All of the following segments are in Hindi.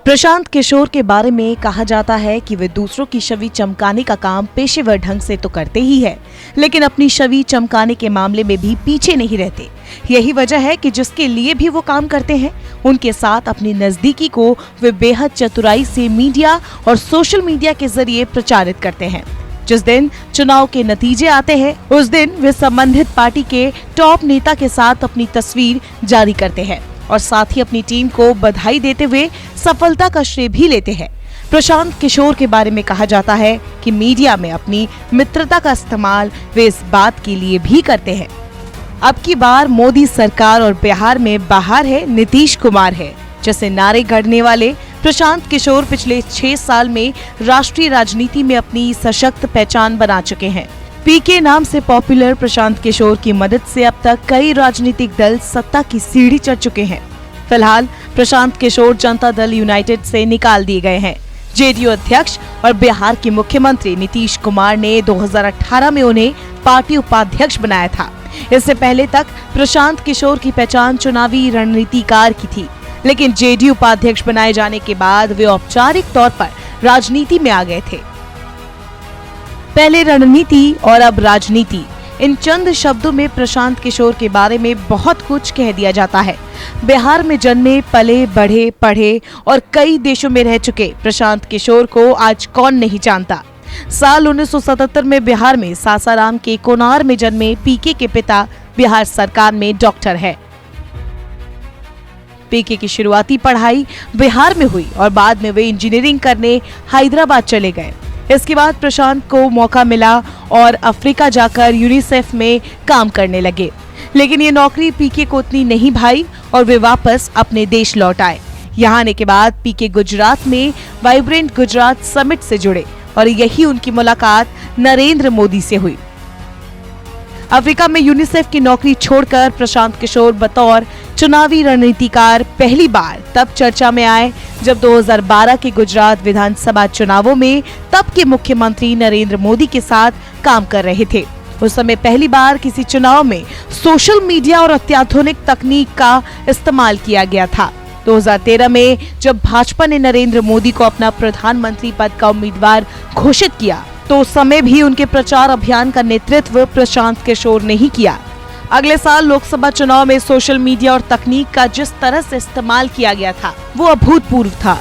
प्रशांत किशोर के बारे में कहा जाता है कि वे दूसरों की छवि चमकाने का काम पेशेवर ढंग से तो करते ही है, लेकिन अपनी छवि चमकाने के मामले में भी पीछे नहीं रहते। यही वजह है कि जिसके लिए भी वो काम करते हैं, उनके साथ अपनी नजदीकी को वे बेहद चतुराई से मीडिया और सोशल मीडिया के जरिए प्रचारित करते हैं। जिस दिन चुनाव के नतीजे आते हैं, उस दिन वे संबंधित पार्टी के टॉप नेता के साथ अपनी तस्वीर जारी करते हैं और साथ ही अपनी टीम को बधाई देते हुए सफलता का श्रेय भी लेते हैं। प्रशांत किशोर के बारे में कहा जाता है कि मीडिया में अपनी मित्रता का इस्तेमाल वे इस बात के लिए भी करते हैं। अब की बार मोदी सरकार और बिहार में बाहर है, नीतीश कुमार है जैसे नारे गढ़ने वाले प्रशांत किशोर पिछले 6 साल में राष्ट्रीय राजनीति में अपनी सशक्त पहचान बना चुके हैं। पीके नाम से पॉपुलर प्रशांत किशोर की मदद से अब तक कई राजनीतिक दल सत्ता की सीढ़ी चढ़ चुके हैं। फिलहाल प्रशांत किशोर जनता दल यूनाइटेड से निकाल दिए गए हैं। जेडीयू अध्यक्ष और बिहार के मुख्यमंत्री नीतीश कुमार ने 2018 में उन्हें पार्टी उपाध्यक्ष बनाया था। इससे पहले तक प्रशांत किशोर की पहचान चुनावी रणनीतिकार की थी, लेकिन जेडीयू उपाध्यक्ष बनाए जाने के बाद वे औपचारिक तौर पर राजनीति में आ गए थे। पहले रणनीति और अब राजनीति, इन चंद शब्दों में प्रशांत किशोर के बारे में बहुत कुछ कह दिया जाता है। बिहार में जन्मे, पले, बढ़े, पढ़े और कई देशों में रह चुके प्रशांत किशोर को आज कौन नहीं जानता। साल 1977 में बिहार में सासाराम के कोनार में जन्मे पीके के पिता बिहार सरकार में डॉक्टर है। पीके की शुरुआती पढ़ाई बिहार में हुई और बाद में वे इंजीनियरिंग करने हैदराबाद चले गए। इसके बाद प्रशांत को मौका मिला और अफ्रीका जाकर यूनिसेफ में काम करने लगे, लेकिन ये नौकरी पीके को उतनी नहीं भाई और वे वापस अपने देश लौट आए। यहाँ आने के बाद पीके गुजरात में वाइब्रेंट गुजरात समिट से जुड़े और यही उनकी मुलाकात नरेंद्र मोदी से हुई। अफ्रीका में यूनिसेफ की नौकरी छोड़कर प्रशांत किशोर बतौर चुनावी रणनीतिकार पहली बार तब चर्चा में आए जब 2012 के गुजरात विधानसभा चुनावों में तब के मुख्यमंत्री नरेंद्र मोदी के साथ काम कर रहे थे। उस समय पहली बार किसी चुनाव में सोशल मीडिया और अत्याधुनिक तकनीक का इस्तेमाल किया गया था। 2013 में जब भाजपा ने नरेंद्र मोदी को अपना प्रधानमंत्री पद का उम्मीदवार घोषित किया, तो उस समय भी उनके प्रचार अभियान का नेतृत्व प्रशांत किशोर ने ही किया। अगले साल लोकसभा चुनाव में सोशल मीडिया और तकनीक का जिस तरह से इस्तेमाल किया गया था, वो अभूतपूर्व था,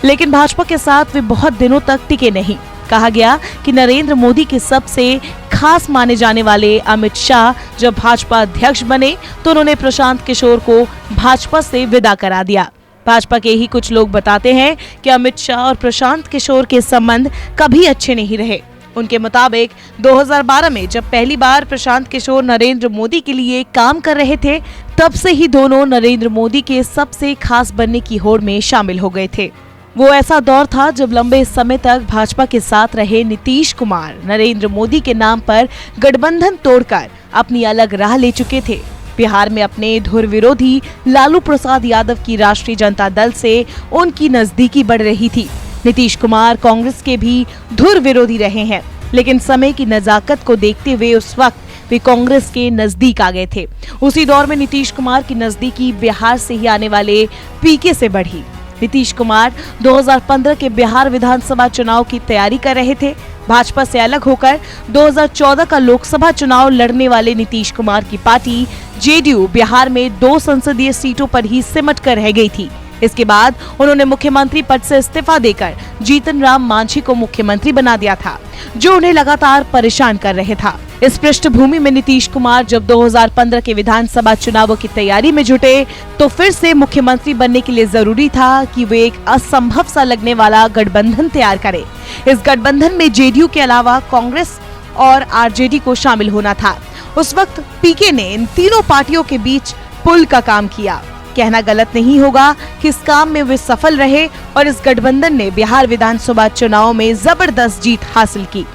लेकिन भाजपा के साथ वे बहुत दिनों तक टिके नहीं। कहा गया कि नरेंद्र मोदी के सबसे खास माने जाने वाले अमित शाह जब भाजपा अध्यक्ष बने, तो उन्होंने प्रशांत किशोर को भाजपा से विदा करा दिया। भाजपा के ही कुछ लोग बताते हैं कि अमित शाह और प्रशांत किशोर के संबंध कभी अच्छे नहीं रहे। उनके मुताबिक 2012 में जब पहली बार प्रशांत किशोर नरेंद्र मोदी के लिए काम कर रहे थे, तब से ही दोनों नरेंद्र मोदी के सबसे खास बनने की होड़ में शामिल हो गए थे। वो ऐसा दौर था जब लंबे समय तक भाजपा के साथ रहे नीतीश कुमार नरेंद्र मोदी के नाम पर गठबंधन तोड़कर अपनी अलग राह ले चुके थे। बिहार में अपने धुर विरोधी लालू प्रसाद यादव की राष्ट्रीय जनता दल से उनकी नजदीकी बढ़ रही थी। नीतीश कुमार कांग्रेस के भी धुर विरोधी रहे हैं, लेकिन समय की नजाकत को देखते हुए उस वक्त वे कांग्रेस के नजदीक आ गए थे। उसी दौर में नीतीश कुमार की नजदीकी बिहार से ही आने वाले पीके से बढ़ी। नीतीश कुमार 2015 के बिहार विधानसभा चुनाव की तैयारी कर रहे थे। भाजपा से अलग होकर 2014 का लोकसभा चुनाव लड़ने वाले नीतीश कुमार की पार्टी जेडीयू बिहार में 2 संसदीय सीटों पर ही सिमट कर रह गई थी। इसके बाद उन्होंने मुख्यमंत्री पद से इस्तीफा देकर जीतन राम मांझी को मुख्यमंत्री बना दिया था, जो उन्हें लगातार परेशान कर रहे था। इस पृष्ठभूमि में नीतीश कुमार जब 2015 के विधानसभा चुनावों की तैयारी में जुटे, तो फिर से मुख्यमंत्री बनने के लिए जरूरी था कि वे एक असंभव सा लगने वाला गठबंधन तैयार करें। इस गठबंधन में जेडीयू के अलावा कांग्रेस और आरजेडी को शामिल होना था। उस वक्त पीके ने इन तीनों पार्टियों के बीच पुल का काम किया। कहना गलत नहीं होगा कि इस काम में वे सफल रहे और इस गठबंधन ने बिहार विधानसभा चुनाव में जबरदस्त जीत हासिल की।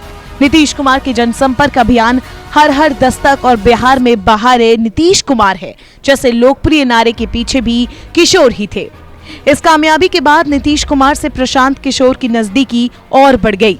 नीतीश कुमार के जनसंपर्क अभियान हर हर दस्तक और बिहार में बहारे नीतीश कुमार है जैसे लोकप्रिय नारे के पीछे भी किशोर ही थे। इस कामयाबी के बाद नीतीश कुमार से प्रशांत किशोर की नजदीकी और बढ़ गई।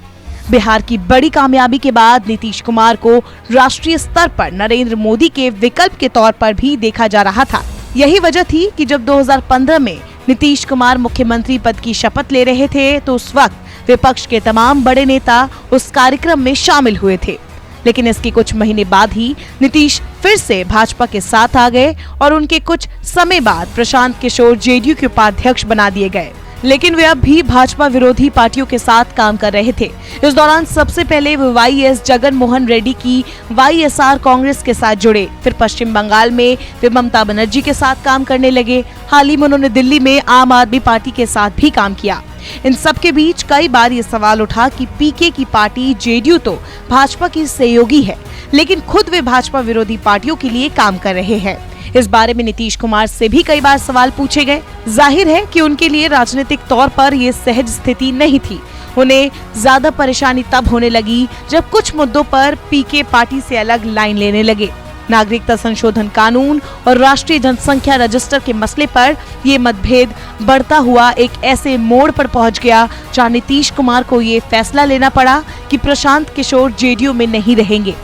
बिहार की बड़ी कामयाबी के बाद नीतीश कुमार को राष्ट्रीय स्तर पर नरेंद्र मोदी के विकल्प के तौर पर भी देखा जा रहा था। यही वजह थी कि जब 2015 में नीतीश कुमार मुख्यमंत्री पद की शपथ ले रहे थे तो उस वक्त विपक्ष के तमाम बड़े नेता उस कार्यक्रम में शामिल हुए थे। लेकिन इसके कुछ महीने बाद ही नीतीश फिर से भाजपा के साथ आ गए और उनके कुछ समय बाद प्रशांत किशोर जेडीयू के उपाध्यक्ष बना दिए गए। लेकिन वे अब भी भाजपा विरोधी पार्टियों के साथ काम कर रहे थे। इस दौरान सबसे पहले वे वाईएस जगन मोहन रेड्डी की वाईएसआर कांग्रेस के साथ जुड़े। फिर पश्चिम बंगाल में वे ममता बनर्जी के साथ काम करने लगे। हाल ही में उन्होंने दिल्ली में आम आदमी पार्टी के साथ भी काम किया। इन सब के बीच कई बार ये सवाल उठा कि पीके की पार्टी जेडीयू तो भाजपा की सहयोगी है, लेकिन खुद वे भाजपा विरोधी पार्टियों के लिए काम कर रहे हैं। इस बारे में नीतीश कुमार से भी कई बार सवाल पूछे गए। जाहिर है कि उनके लिए राजनीतिक तौर पर ये सहज स्थिति नहीं थी। उन्हें ज्यादा परेशानी तब होने लगी जब कुछ मुद्दों पर पीके पार्टी से अलग लाइन लेने लगे। नागरिकता संशोधन कानून और राष्ट्रीय जनसंख्या रजिस्टर के मसले पर ये मतभेद बढ़ता हुआ एक ऐसे मोड़ पर पहुंच गया जहां नीतीश कुमार को ये फैसला लेना पड़ा कि प्रशांत किशोर जेडीयू में नहीं रहेंगे।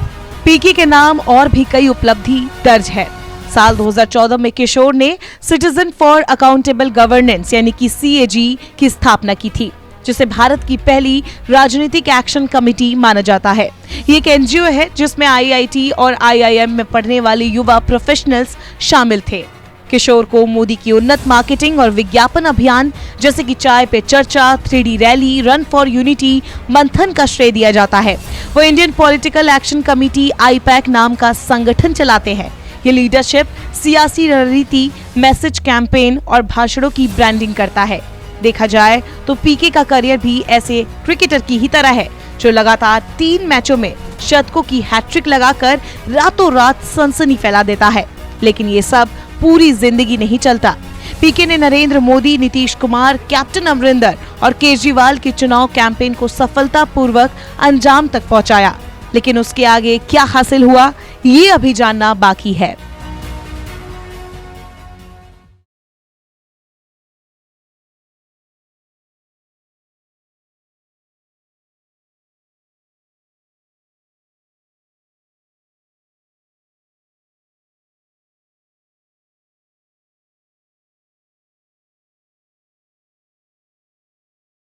पीके के नाम और भी कई उपलब्धि दर्ज है। साल 2014 में किशोर ने सिटीजन फॉर अकाउंटेबल गवर्नेंस यानी कि सीएजी की स्थापना की थी, जिसे भारत की पहली राजनीतिक एक्शन कमेटी माना जाता है। ये एक एनजीओ है जिसमें आईआईटी और आईआईएम में पढ़ने वाले युवा प्रोफेशनल्स शामिल थे। किशोर को मोदी की उन्नत मार्केटिंग और विज्ञापन अभियान जैसे कि चाय पे चर्चा, 3D rally, run for unity, मंथन का श्रेय दिया जाता है। वो Indian political action committee IUPAC नाम का संगठन चलाते हैं। ये लीडरशिप, सियासी रणनीति, मैसेज कैंपेन और भाषणों की ब्रांडिंग करता है। देखा जाए तो पीके का करियर भी ऐसे क्रिकेटर की ही तरह है जो लगातार 3 मैचों में शतकों की हैट्रिक लगाकर रातों रात सनसनी फैला देता है। लेकिन ये सब पूरी जिंदगी नहीं चलता। पीके ने नरेंद्र मोदी, नीतीश कुमार, कैप्टन अमरिंदर और केजरीवाल के चुनाव कैंपेन को सफलतापूर्वक अंजाम तक पहुंचाया। लेकिन उसके आगे क्या हासिल हुआ, ये अभी जानना बाकी है।